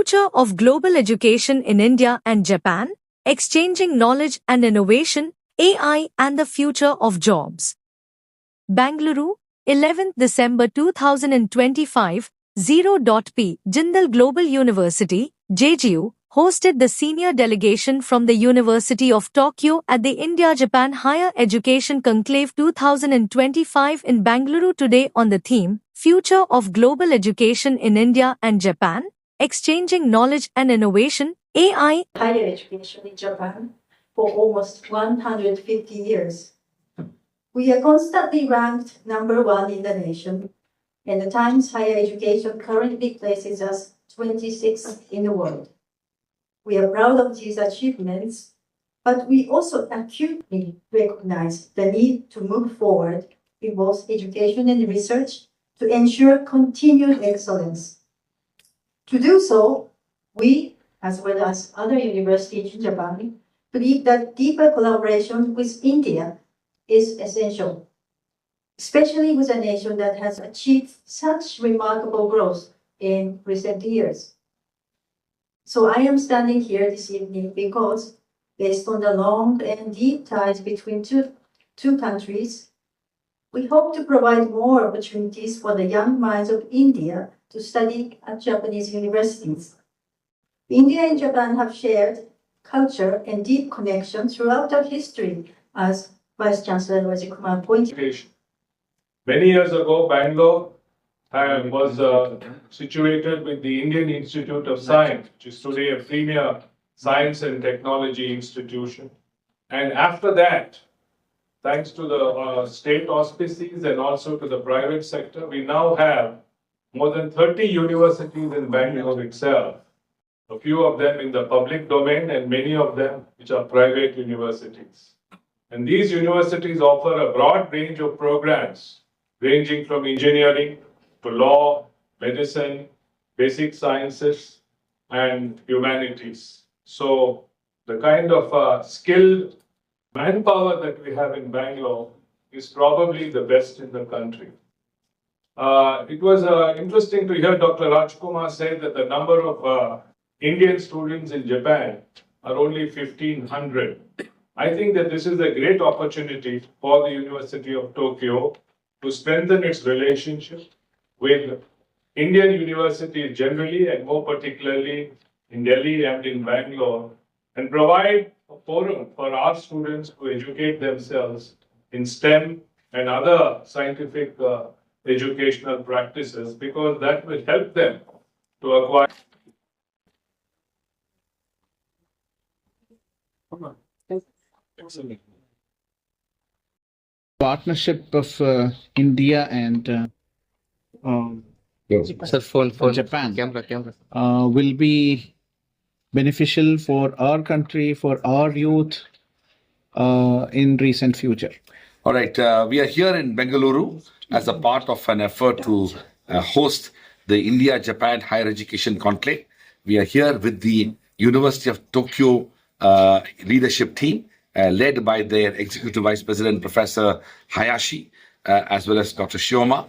Future of Global Education in India and Japan, Exchanging Knowledge and Innovation, AI and the Future of Jobs. Bengaluru, 11th December 2025, 0.p. Jindal Global University, JGU, hosted the senior delegation from the University of Tokyo at the India-Japan Higher Education Conclave 2025 in Bengaluru today on the theme, Future of Global Education in India and Japan, Exchanging Knowledge and Innovation, AI. Higher education in Japan for almost 150 years. We are constantly ranked number 1 in the nation, and the Times Higher Education currently places us 26th in the world. We are proud of these achievements, but we also acutely recognize the need to move forward in both education and research to ensure continued excellence. To do so, we, as well as other universities in Japan, believe that deeper collaboration with India is essential, especially with a nation that has achieved such remarkable growth in recent years. So I am standing here this evening because, based on the long and deep ties between two countries, we hope to provide more opportunities for the young minds of India to study at Japanese universities. India and Japan have shared culture and deep connection throughout our history, as Vice Chancellor Rajkumar pointed out. Many years ago, Bangalore was situated with the Indian Institute of Science, which is today a premier science and technology institution. And after that, thanks to the state auspices and also to the private sector, we now have more than 30 universities in Bangalore itself. A few of them in the public domain and many of them which are private universities. And these universities offer a broad range of programs ranging from engineering to law, medicine, basic sciences, and humanities. So the kind of skilled manpower that we have in Bangalore is probably the best in the country. It was interesting to hear Dr. Rajkumar say that the number of Indian students in Japan are only 1,500. I think that this is a great opportunity for the University of Tokyo to strengthen its relationship with Indian universities generally and more particularly in Delhi and in Bangalore, and provide a forum for our students to educate themselves in STEM and other scientific educational practices, because that will help them to acquire. Partnership of India and Japan will be beneficial for our country, for our youth in recent future. All right, we are here in Bengaluru as a part of an effort to host the India-Japan Higher Education Conclave. We are here with the University of Tokyo leadership team, led by their Executive Vice President, Professor Hayashi, as well as Dr. Shioma.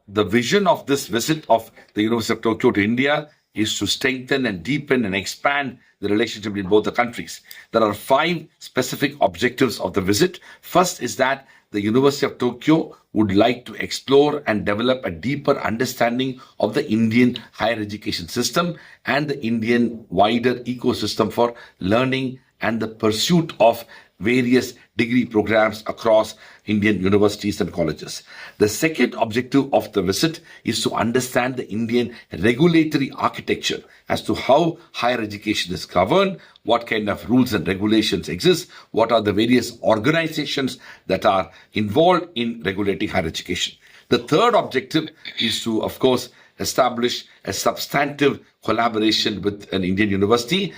The vision of this visit of the University of Tokyo to India is to strengthen and deepen and expand the relationship between both the countries. There are 5 specific objectives of the visit. First is that the University of Tokyo would like to explore and develop a deeper understanding of the Indian higher education system and the Indian wider ecosystem for learning and the pursuit of various degree programs across Indian universities and colleges. The second objective of the visit is to understand the Indian regulatory architecture as to how higher education is governed, what kind of rules and regulations exist, what are the various organizations that are involved in regulating higher education. The third objective is to, of course, establish a substantive collaboration with an Indian university.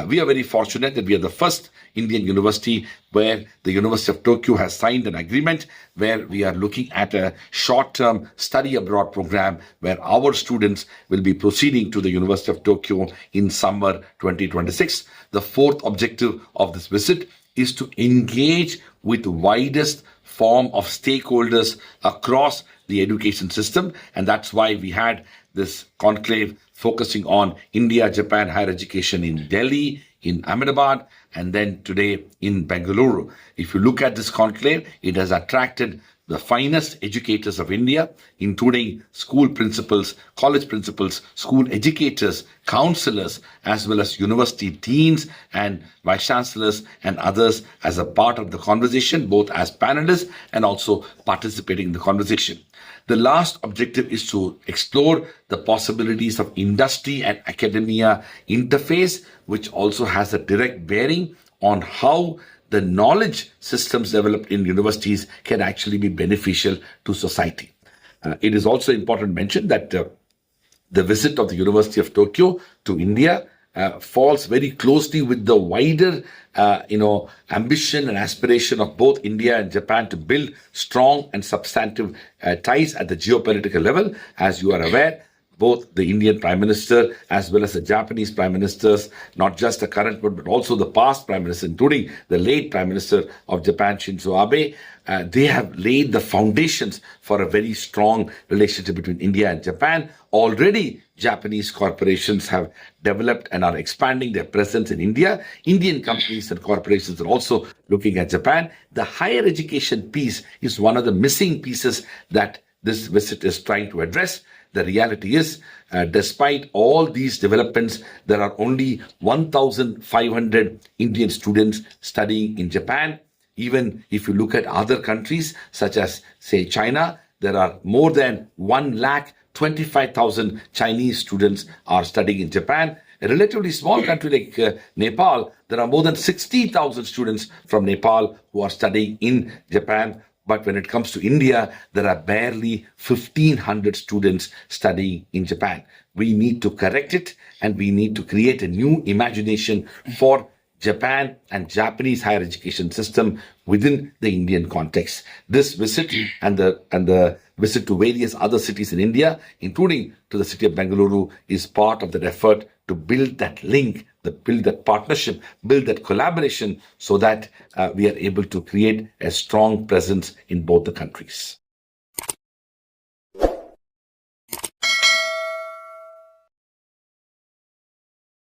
We are very fortunate that we are the first Indian university where the University of Tokyo has signed an agreement where we are looking at a short-term study abroad program where our students will be proceeding to the University of Tokyo in summer 2026. The fourth objective of this visit is to engage with the widest form of stakeholders across the education system, and that's why we had this conclave focusing on India-Japan Higher Education in Delhi, in Ahmedabad, and then today in Bengaluru. If you look at this conclave, it has attracted the finest educators of India, including school principals, college principals, school educators, counselors, as well as university deans and vice chancellors and others as a part of the conversation, both as panelists and also participating in the conversation. The last objective is to explore the possibilities of industry and academia interface, which also has a direct bearing on how the knowledge systems developed in universities can actually be beneficial to society. It is also important to mention that the visit of the University of Tokyo to India falls very closely with the wider, ambition and aspiration of both India and Japan to build strong and substantive ties at the geopolitical level. As you are aware, both the Indian Prime Minister as well as the Japanese Prime Ministers, not just the current one, but also the past Prime Minister, including the late Prime Minister of Japan, Shinzo Abe, they have laid the foundations for a very strong relationship between India and Japan. Already, Japanese corporations have developed and are expanding their presence in India. Indian companies and corporations are also looking at Japan. The higher education piece is one of the missing pieces that this visit is trying to address. The reality is, despite all these developments, there are only 1,500 Indian students studying in Japan. Even if you look at other countries, such as, say, China, there are more than 1,25,000 Chinese students are studying in Japan. A relatively small country like Nepal, there are more than 60,000 students from Nepal who are studying in Japan. But when it comes to India, there are barely 1,500 students studying in Japan. We need to correct it, and we need to create a new imagination for Japan and Japanese higher education system within the Indian context. This visit and the visit to various other cities in India, including to the city of Bengaluru, is part of that effort to build that link, build that partnership, build that collaboration so that we are able to create a strong presence in both the countries.